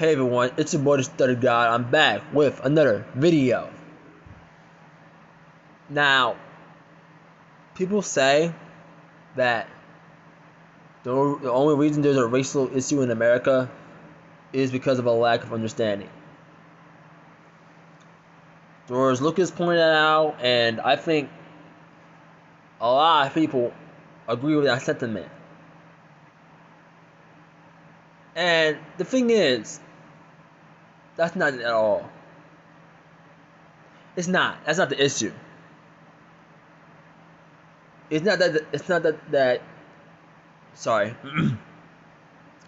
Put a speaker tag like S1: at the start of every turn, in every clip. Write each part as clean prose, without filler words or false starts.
S1: Hey everyone, it's your boy the Stutter God. I'm back with another video. Now, people say that the only reason there's a racial issue in America is because of a lack of understanding. George Lucas pointed that out, and I think a lot of people agree with that sentiment. And the thing is, that's not it at all. It's not. That's not the issue. It's not that. It's not that. Sorry.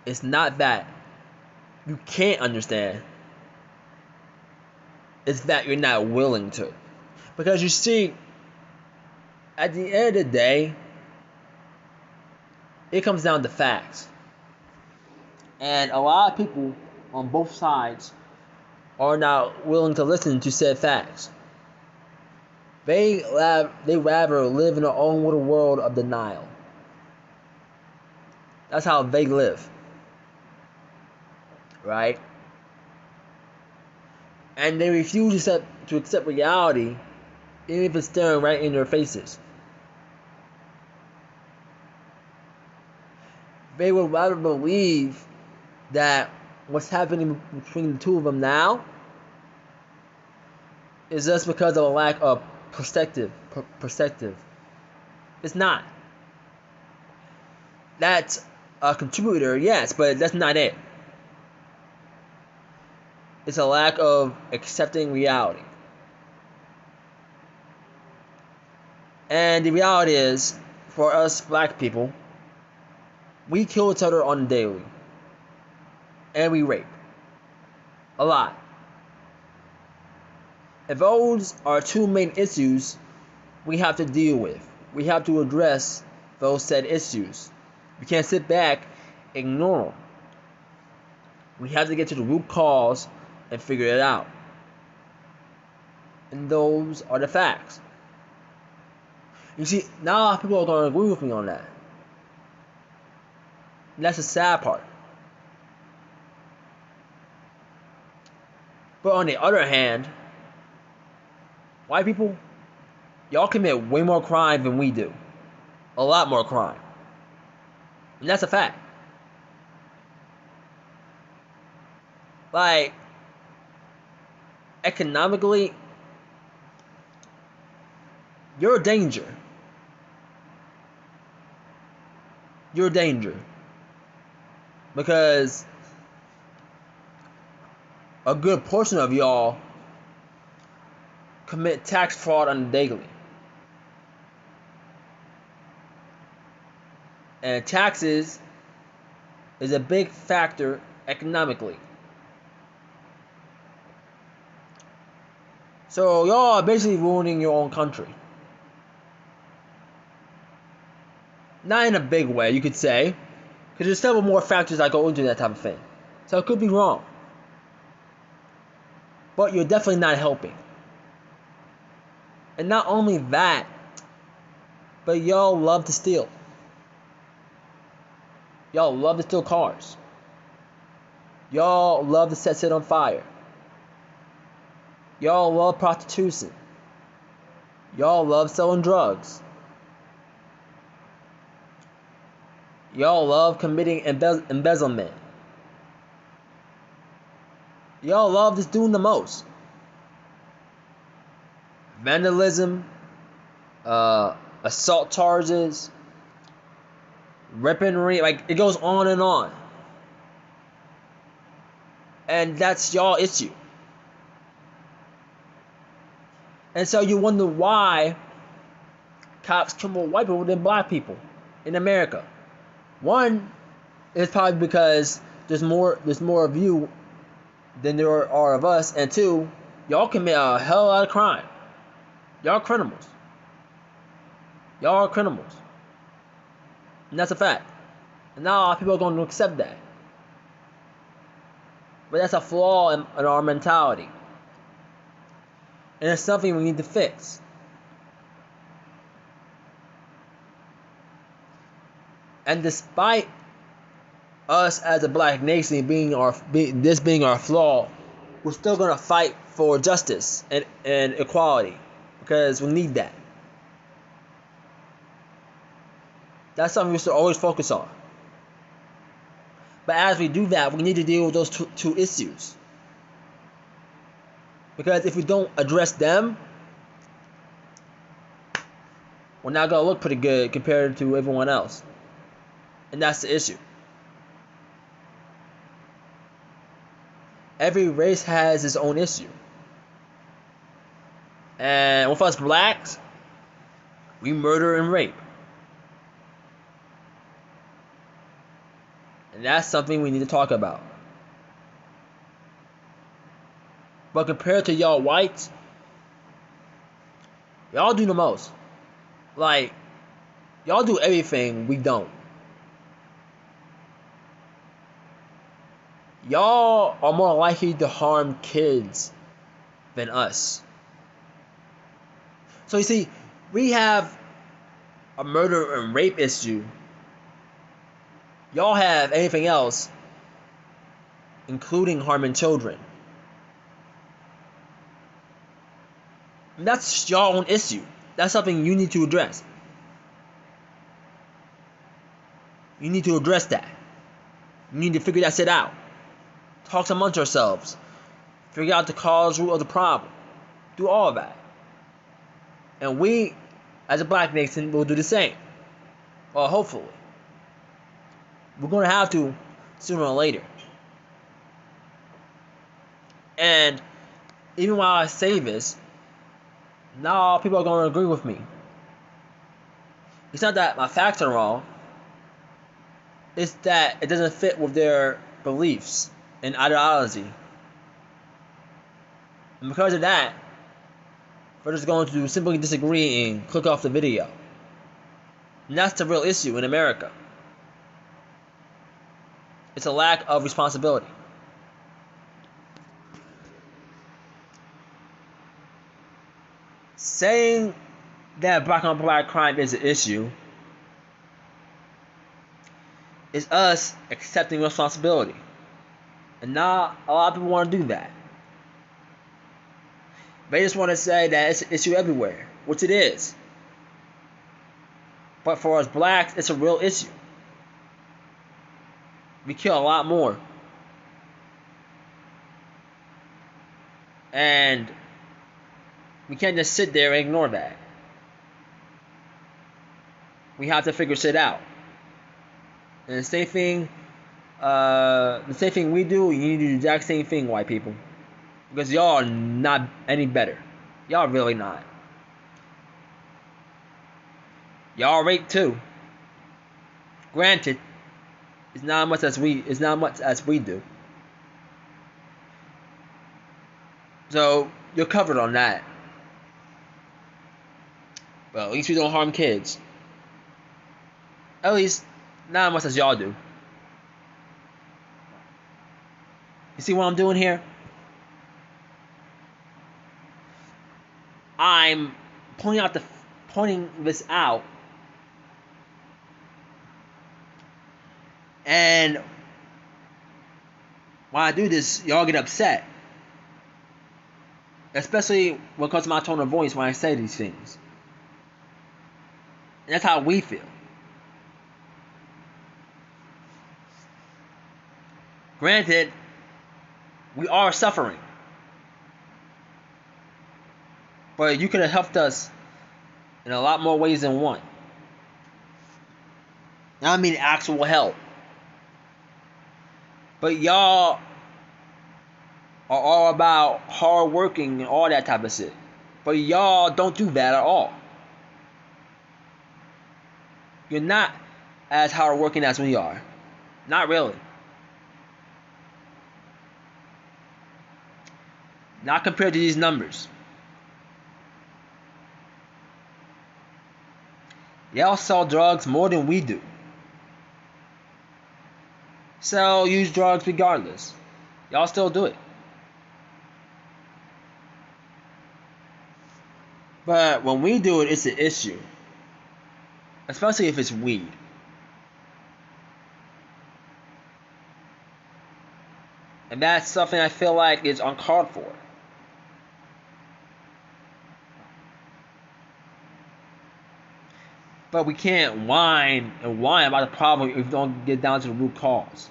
S1: It's not that you can't understand. It's that you're not willing to. Because you see, at the end of the day, it comes down to facts. And a lot of people on both sides are not willing to listen to said facts. They rather live in their own little world of denial. That's how they live. Right? And they refuse to accept reality, even if it's staring right in their faces. They would rather believe that what's happening between the two of them now is just because of a lack of perspective. It's not. That's a contributor, yes, but that's not it. It's a lack of accepting reality. And the reality is, for us black people, we kill each other on the daily. And we rape. A lot. If those are two main issues we have to deal with, we have to address those said issues. We can't sit back, ignore them. We have to get to the root cause and figure it out. And those are the facts. You see, not a lot of people are going to agree with me on that. And that's the sad part. But on the other hand, white people, y'all commit way more crime than we do. A lot more crime. And that's a fact. Like, economically, you're a danger. You're a danger. Because a good portion of y'all commit tax fraud on the daily. And taxes is a big factor economically. So y'all are basically ruining your own country. Not in a big way, you could say. Because there's several more factors that go into that type of thing. So it could be wrong. But you're definitely not helping. And not only that, but y'all love to steal. Y'all love to steal cars. Y'all love to set shit on fire. Y'all love prostitution. Y'all love selling drugs. Y'all love committing embezzlement. Y'all love just doing the most. Vandalism, assault charges, weaponry, like it goes on and on. And that's y'all issue. And so you wonder why cops kill more white people than black people in America. One is probably because there's more of you than there are of us, and two, y'all commit a hell of a lot of crime. Y'all are criminals. Y'all are criminals. And that's a fact. And not a lot of people are going to accept that. But that's a flaw in our mentality. And it's something we need to fix. And despite us as a black nation being this being our flaw, we're still gonna fight for justice and equality because we need that. That's something we should always focus on. But as we do that, we need to deal with those two issues. Because if we don't address them, we're not going to look pretty good compared to everyone else. And that's the issue. Every race has its own issue. And with us blacks, we murder and rape. And that's something we need to talk about. But compared to y'all whites, y'all do the most. Like, y'all do everything we don't. Y'all are more likely to harm kids than us. So you see, we have a murder and rape issue. Y'all have anything else, including harming children. And that's your own issue. That's something you need to address. You need to address that. You need to figure that shit out. Talk amongst yourselves. Figure out the cause root of the problem. Do all of that. And we, as a black nation, will do the same. Well, hopefully. We're going to have to sooner or later. And even while I say this, not all people are going to agree with me. It's not that my facts are wrong. It's that it doesn't fit with their beliefs and ideology. And because of that, we're just going to simply disagree and click off the video. And that's the real issue in America. It's a lack of responsibility. Saying that black on black crime is an issue is us accepting responsibility. And not a lot of people want to do that. They just want to say that it's an issue everywhere, which it is. But for us blacks, it's a real issue. We kill a lot more. And we can't just sit there and ignore that. We have to figure shit out. And the same thing we do, you need to do the exact same thing, white people. Because y'all are not any better. Y'all really not. Y'all rape too. Granted, it's not much as we do. So you're covered on that. Well, at least we don't harm kids. At least not as much as y'all do. You see what I'm doing here? I'm pointing this out, and when I do this, y'all get upset, especially when it comes to my tone of voice when I say these things. And that's how we feel. Granted, we are suffering. But you could have helped us in a lot more ways than one. I mean actual help. But y'all are all about hard working and all that type of shit. But y'all don't do that at all. You're not as hard working as we are. Not really. Not compared to these numbers. Y'all sell drugs more than we do. Use drugs regardless. Y'all still do it. But when we do it, it's an issue. Especially if it's weed. And that's something I feel like is uncalled for. But we can't whine and whine about the problem if we don't get down to the root cause.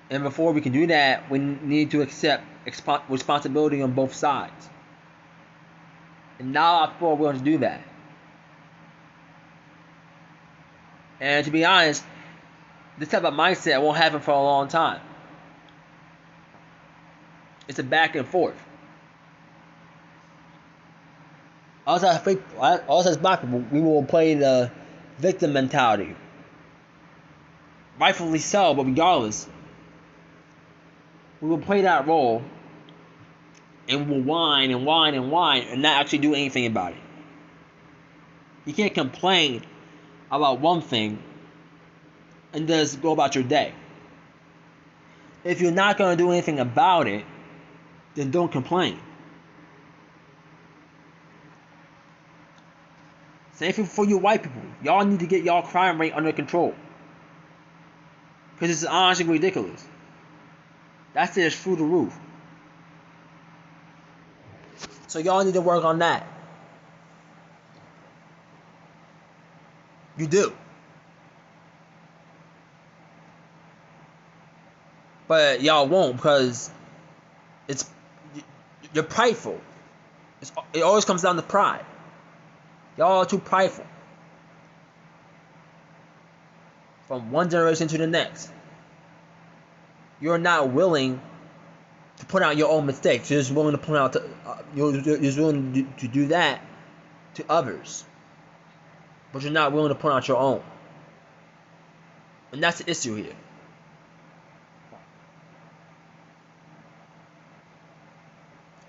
S1: And before we can do that, we need to accept responsibility on both sides. And now we're willing to do that. And to be honest, this type of mindset won't happen for a long time. It's a back and forth. Also, as black people, we will play the victim mentality. Rightfully so, but regardless, we will play that role and we'll whine and whine and whine and not actually do anything about it. You can't complain about one thing and just go about your day. If you're not going to do anything about it, then don't complain. Same thing for you white people. Y'all need to get y'all crime rate under control. Because it's honestly ridiculous. That's just through the roof. So y'all need to work on that. You do. But y'all won't because you're prideful. It always comes down to pride. Y'all are too prideful. From one generation to the next. You're not willing to point out your own mistakes. You're just willing to point out you're just willing to do that to others. But you're not willing to point out your own. And that's the issue here.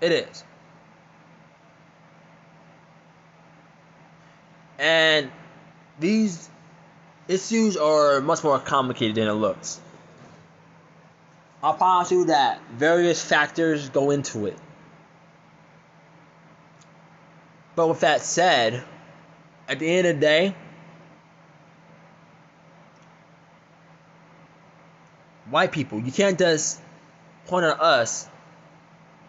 S1: It is. And these issues are much more complicated than it looks. I'll promise you that various factors go into it. But with that said, at the end of the day, white people, you can't just point at us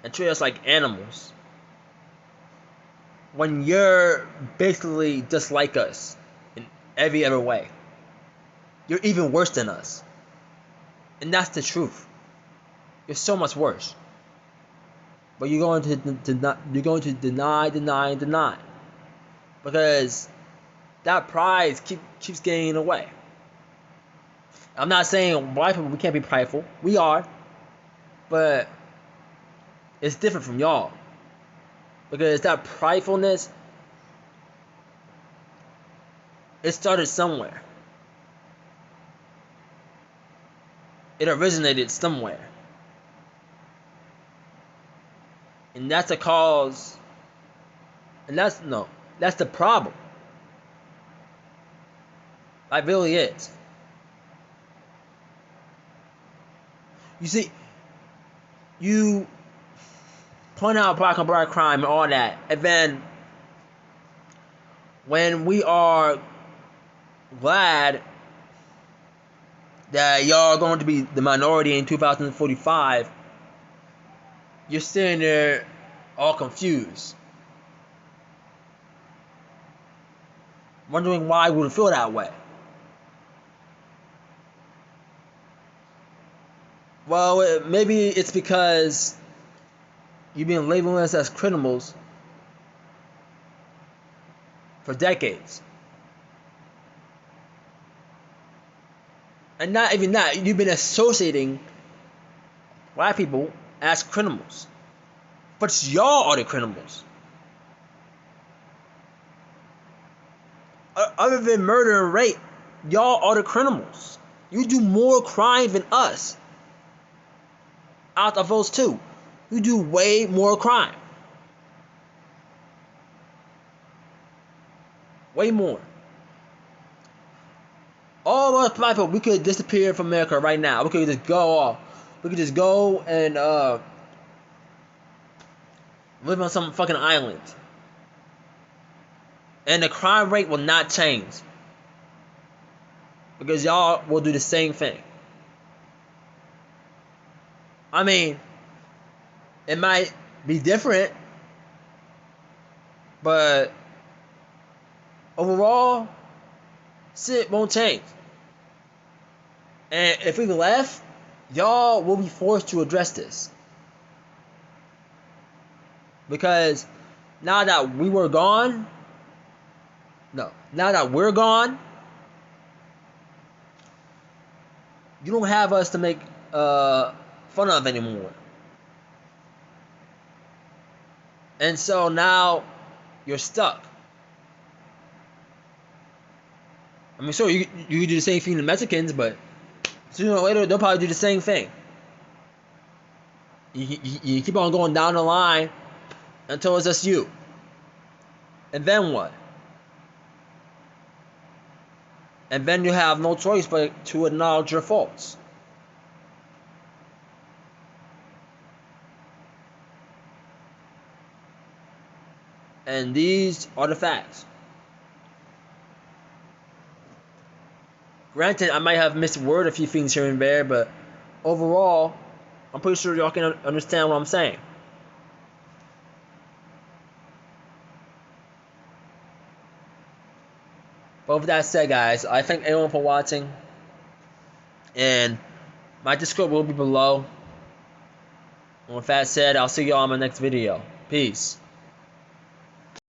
S1: and treat us like animals when you're basically just like us in every other way. You're even worse than us. And that's the truth. You're so much worse. But you're going to deny. Because that pride keeps getting away. I'm not saying white people, we can't be prideful. We are. But it's different from y'all. Because that pridefulness, it started somewhere. It originated somewhere. And that's the cause. And that's the problem. It really is. You see, you point out black on black crime and all that, and then when we are glad that y'all are going to be the minority in 2045, you're sitting there all confused, wondering why we would feel that way. Well, maybe it's because you've been labeling us as criminals for decades. And not even that, you've been associating black people as criminals. But y'all are the criminals. Other than murder and rape, y'all are the criminals. You do more crime than us. Out of those two, you do way more crime. Way more. All of us black people, we could disappear from America right now. We could just go off. We could just go and live on some fucking island. And the crime rate will not change. Because y'all will do the same thing. I mean, it might be different, but overall, shit won't change. And if we left, y'all will be forced to address this. Because now that we were gone, no, now that we're gone, you don't have us to make fun of anymore. And so now you're stuck. I mean, sure, you do the same thing to Mexicans, but sooner or later they'll probably do the same thing. You keep on going down the line until it's just you. And then what? And then you have no choice but to acknowledge your faults. And these are the facts. Granted, I might have misworded a few things here and there, but overall, I'm pretty sure y'all can understand what I'm saying. But with that said, guys, I thank everyone for watching. And my Discord will be below. And with that said, I'll see y'all in my next video. Peace.